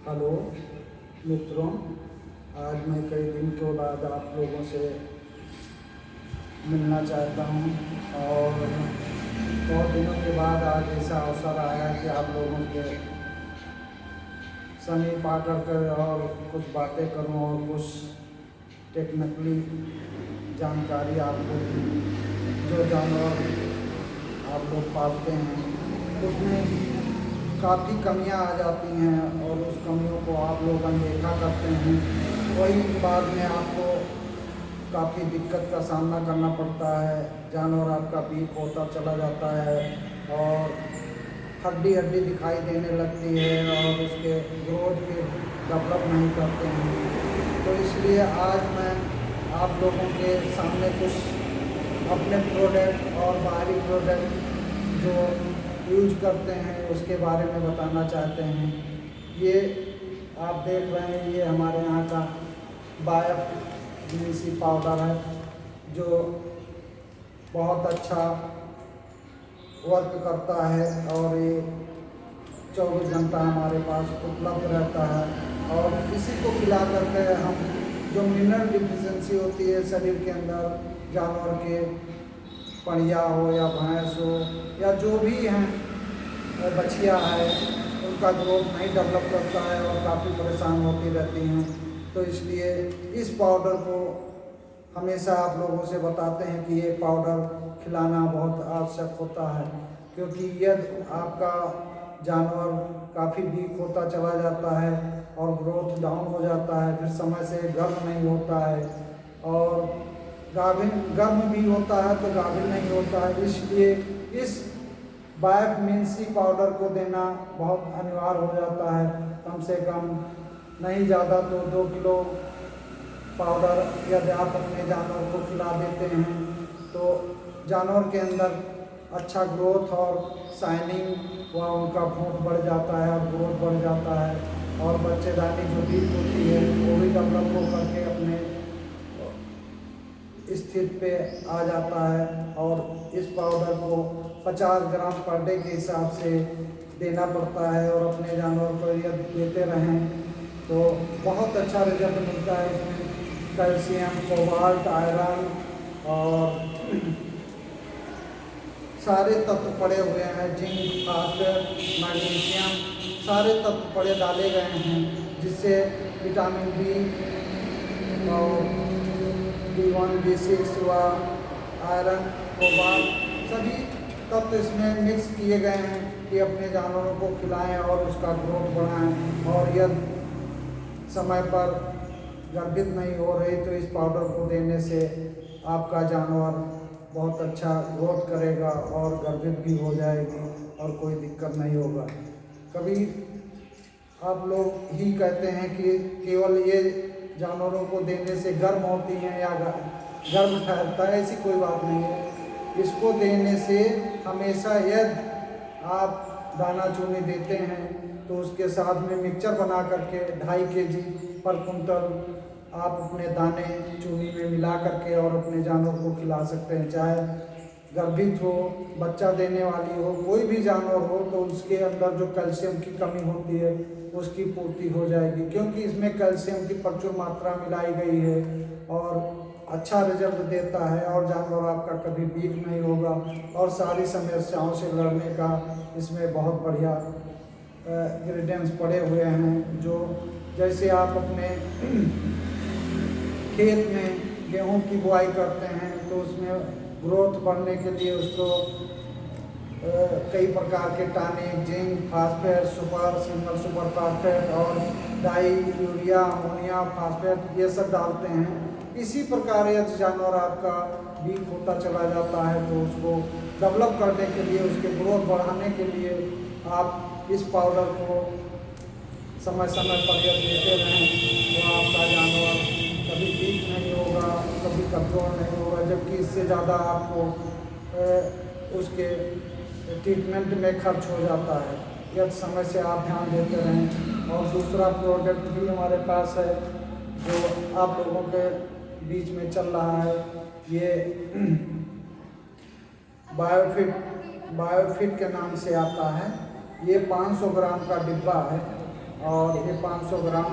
Hello मित्रों, आज मैं कई दिन के बाद आप लोगों से मिलना चाहता हूं और बहुत दिनों के बाद आज ऐसा अवसर आया कि आप लोगों के समीप आकर कर और कुछ बातें करूं और कुछ टेक्निकली जानकारी आपको दूं। जो जानवर आप लोग पालते हैं उसमें काफ़ी कमियां आ जाती हैं और उस कमियों को आप लोग अनदेखा करते हैं। वही बाद में आपको काफ़ी दिक्कत का सामना करना पड़ता है। जानवर आपका वीक होता चला जाता है और हड्डी हड्डी दिखाई देने लगती है और उसके ग्रोथ के डेवलप नहीं करते हैं। तो इसलिए आज मैं आप लोगों के सामने कुछ अपने प्रोडक्ट और बाहरी प्रोडक्ट जो यूज करते हैं उसके बारे में बताना चाहते हैं। ये आप देख रहे हैं, ये हमारे यहाँ का बायोफिनिसी पाउडर है जो बहुत अच्छा वर्क करता है और ये 24 घंटा हमारे पास उपलब्ध रहता है। और इसी को खिला करके हम जो मिनरल डिफिशिएंसी होती है शरीर के अंदर, जानवर के बढ़िया हो या भैंस हो या जो भी हैं, बछिया है, उनका ग्रोथ नहीं डेवलप करता है और काफ़ी परेशान होती रहती हैं। तो इसलिए इस पाउडर को हमेशा आप लोगों से बताते हैं कि ये पाउडर खिलाना बहुत आवश्यक होता है, क्योंकि यदि आपका जानवर काफ़ी वीक होता चला जाता है और ग्रोथ डाउन हो जाता है, फिर समय से गर्म नहीं होता है और गाभिन गर्म भी होता है तो गाभिन नहीं होता है। इसलिए इस बायोफिनिसी पाउडर को देना बहुत अनिवार्य हो जाता है। कम से कम नहीं ज़्यादा तो 2 किलो पाउडर यदि आप अपने जानवर को खिला देते हैं तो जानवर के अंदर अच्छा ग्रोथ और शाइनिंग व उनका भूख बढ़ जाता है और ग्रोथ बढ़ जाता है और बच्चेदानी जो वीक होती है वो भी डेवलप हो करके अपने स्थिति पे आ जाता है। और इस पाउडर को 50 ग्राम पर डे के हिसाब से देना पड़ता है और अपने जानवर को यदि देते रहें तो बहुत अच्छा रिजल्ट मिलता है। इसमें कैल्शियम, कोबाल्ट, आयरन और सारे तत्व पड़े हुए हैं, जिंक, फास्फोरस, मैग्नीशियम, सारे तत्व पड़े डाले गए हैं, जिससे विटामिन बी और B1, B6 व आयरन, कोबाल्ट सभी तत्व इसमें मिक्स किए गए हैं कि अपने जानवरों को खिलाएं और उसका ग्रोथ बढ़ाएं। और यदि समय पर गर्भित नहीं हो रही तो इस पाउडर को देने से आपका जानवर बहुत अच्छा ग्रोथ करेगा और गर्भित भी हो जाएगी और कोई दिक्कत नहीं होगा। कभी आप लोग ही कहते हैं कि केवल ये जानवरों को देने से गर्म होती हैं या गर्म ठहरता है, ऐसी कोई बात नहीं है। इसको देने से हमेशा यदि आप दाना चूनी देते हैं तो उसके साथ में मिक्सचर बना करके 2.5 kg पर कुंटल आप अपने दाने चूनी में मिला करके और अपने जानवर को खिला सकते हैं। चाहे गर्भित हो, बच्चा देने वाली हो, कोई भी जानवर हो, तो उसके अंदर जो कैल्शियम की कमी होती है उसकी पूर्ति हो जाएगी, क्योंकि इसमें कैल्शियम की प्रचुर मात्रा मिलाई गई है और अच्छा रिजल्ट देता है और जानवर आपका कभी वीक नहीं होगा और सारी समस्याओं से लड़ने का इसमें बहुत बढ़िया इंग्रेडिएंट्स पड़े हुए हैं। जो जैसे आप अपने खेत में गेहूं की बुआई करते हैं तो उसमें ग्रोथ बढ़ने के लिए उसको कई प्रकार के tonic, zinc, phosphate, super, single super phosphate और डाई, यूरिया, अमोनिया, फास्फेट ये सब डालते हैं। इसी प्रकार यदि जानवर आपका वीक होता चला जाता है तो उसको डेवलप करने के लिए, उसके ग्रोथ बढ़ाने के लिए आप इस पाउडर को समय समय पर यदि देते रहें तो आपका जानवर कभी वीक नहीं होगा, कभी कमज़ोर नहीं होगा, जबकि इससे ज़्यादा आपको उसके ट्रीटमेंट में खर्च हो जाता है यदि समय से आप ध्यान देते रहें। और दूसरा प्रोडक्ट भी हमारे पास है जो आप लोगों के बीच में चल रहा है, ये बायोफिट के नाम से आता है। ये 500 ग्राम का डिब्बा है और ये 500 ग्राम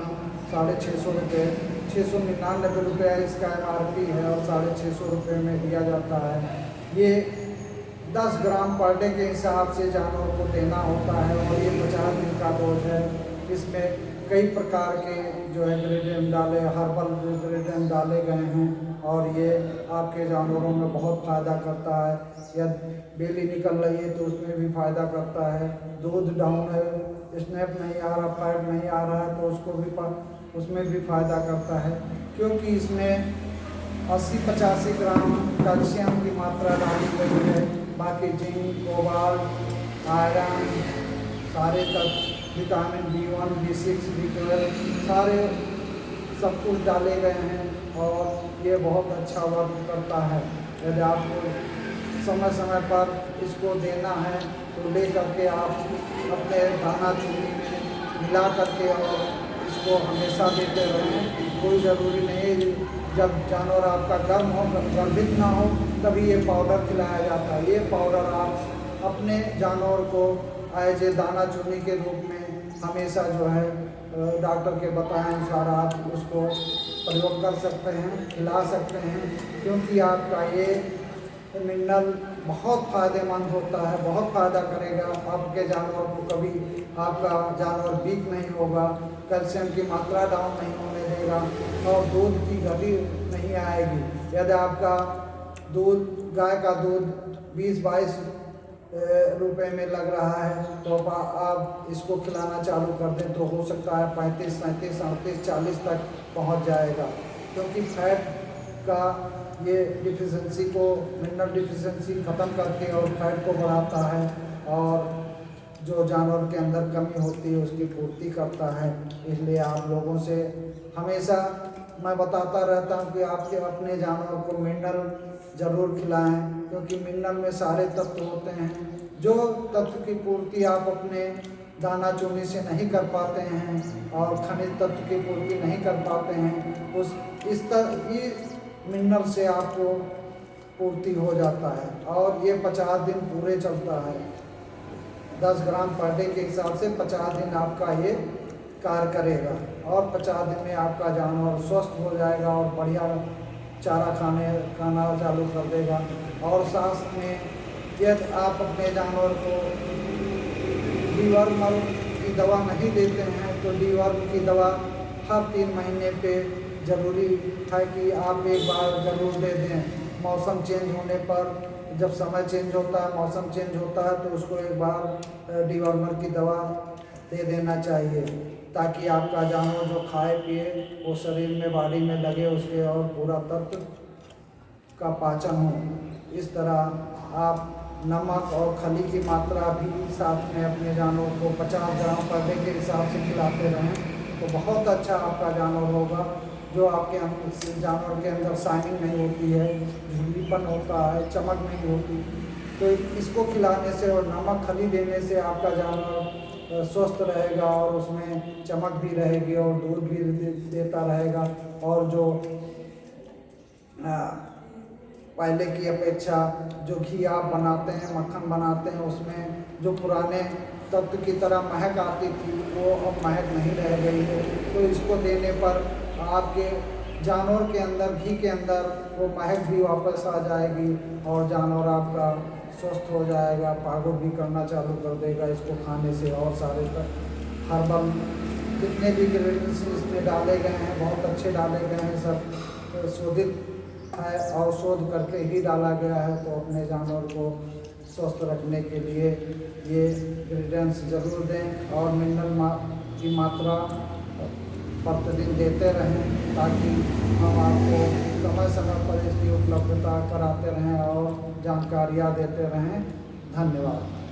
650 रुपये, 699 रुपये इसका MRP है और 650 रुपये में दिया जाता है। ये 10 ग्राम पर डे के हिसाब से जानवर को देना होता है और ये 50 दिन का डोज है। इसमें कई प्रकार के जो है इंग्रेडिएंट डाले, हर्बल इंग्रेडिएंट डाले गए हैं और ये आपके जानवरों में बहुत फ़ायदा करता है। या बेली निकल रही है तो उसमें भी फ़ायदा करता है। दूध डाउन है, स्नैप नहीं आ रहा, फैट नहीं आ रहा है तो उसमें भी फ़ायदा करता है, क्योंकि इसमें 80-85 ग्राम कैल्शियम की मात्रा डाली गई है। बाकी जिंक, कोबाल्ट, आयरन, सारे तत्व, विटामिन B1, B6, B12 सारे सब कुछ डाले गए हैं और ये बहुत अच्छा वर्क करता है। यदि आपको समय समय पर इसको देना है तो ले करके आप अपने दाना चूनी में मिला करके और इसको हमेशा देते रहें। कोई ज़रूरी नहीं है जब जानवर आपका गर्भित ना हो तभी ये पाउडर खिलाया जाता है। ये पाउडर आप अपने जानवर को एज ए दाना चूनी के रूप में हमेशा जो है डॉक्टर के बताए अनुसार आप उसको प्रयोग कर सकते हैं, खिला सकते हैं, क्योंकि आपका ये मिनरल बहुत फ़ायदेमंद होता है, बहुत फ़ायदा करेगा। आपके जानवर को कभी आपका जानवर वीक नहीं होगा, कैल्शियम की मात्रा डाउन नहीं होने देगा और दूध की घटी नहीं आएगी। यदि आपका दूध, गाय का दूध 20-22 रुपए में लग रहा है तो आप इसको खिलाना चालू कर दें तो हो सकता है 35, 37, 38, 40 तक पहुंच जाएगा, क्योंकि फैट का ये डिफिशेंसी को, मिनरल डिफिशेंसी ख़त्म करके और फैट को बढ़ाता है और जो जानवर के अंदर कमी होती है उसकी पूर्ति करता है। इसलिए आप लोगों से हमेशा मैं बताता रहता हूँ कि आपके अपने जानवर को मिनरल ज़रूर खिलाएं, क्योंकि मिनरल में सारे तत्व होते हैं। जो तत्व की पूर्ति आप अपने दाना चूनी से नहीं कर पाते हैं और खनिज तत्व की पूर्ति नहीं कर पाते हैं, इस मिनरल से आपको पूर्ति हो जाता है और ये 50 दिन पूरे चलता है। 10 ग्राम पर डे के हिसाब से 50 दिन आपका ये कार्य करेगा और 50 दिन में आपका जानवर स्वस्थ हो जाएगा और बढ़िया चारा खाना चालू कर देगा। और साथ में यदि आप अपने जानवर को डीवर्मर की दवा नहीं देते हैं तो डीवर्म की दवा हर 3 महीने पे ज़रूरी है कि आप एक बार ज़रूर दे दें। मौसम चेंज होने पर, जब समय चेंज होता है, मौसम चेंज होता है तो उसको एक बार डीवर्मर की दवा दे देना चाहिए, ताकि आपका जानवर जो खाए पिए वो शरीर में, बॉडी में लगे, उसके और पूरा तत्व का पाचन हो। इस तरह आप नमक और खली की मात्रा भी साथ में अपने जानवर को 50 ग्राम पर डे के हिसाब से खिलाते रहें तो बहुत अच्छा आपका जानवर होगा। जो आपके जानवर के अंदर शाइनिंग नहीं होती है, झुर्रीपन होता है, चमक नहीं होती, तो इसको खिलाने से और नमक खली देने से आपका जानवर स्वस्थ रहेगा और उसमें चमक भी रहेगी और दूध भी देता रहेगा। और जो पहले की अपेक्षा जो घी आप बनाते हैं, मक्खन बनाते हैं, उसमें जो पुराने तत्व की तरह महक आती थी वो अब महक नहीं रह गई है। तो इसको देने पर आपके जानवर के अंदर, घी के अंदर वो महक भी वापस आ जाएगी और जानवर आपका स्वस्थ हो जाएगा, पागुर भी करना चालू कर देगा इसको खाने से। और सारे हर्बल जितने भी इंग्रेडिएंट्स इसमें डाले गए हैं बहुत अच्छे डाले गए हैं, सब शोधित है और शोध करके ही डाला गया है। तो अपने जानवर को स्वस्थ रखने के लिए ये इंग्रेडिएंट्स ज़रूर दें और मिनरल की मात्रा प्रतिदिन देते रहें, ताकि हम आपको समय समय पर इसकी उपलब्धता कराते रहें और जानकारियाँ देते रहें। धन्यवाद।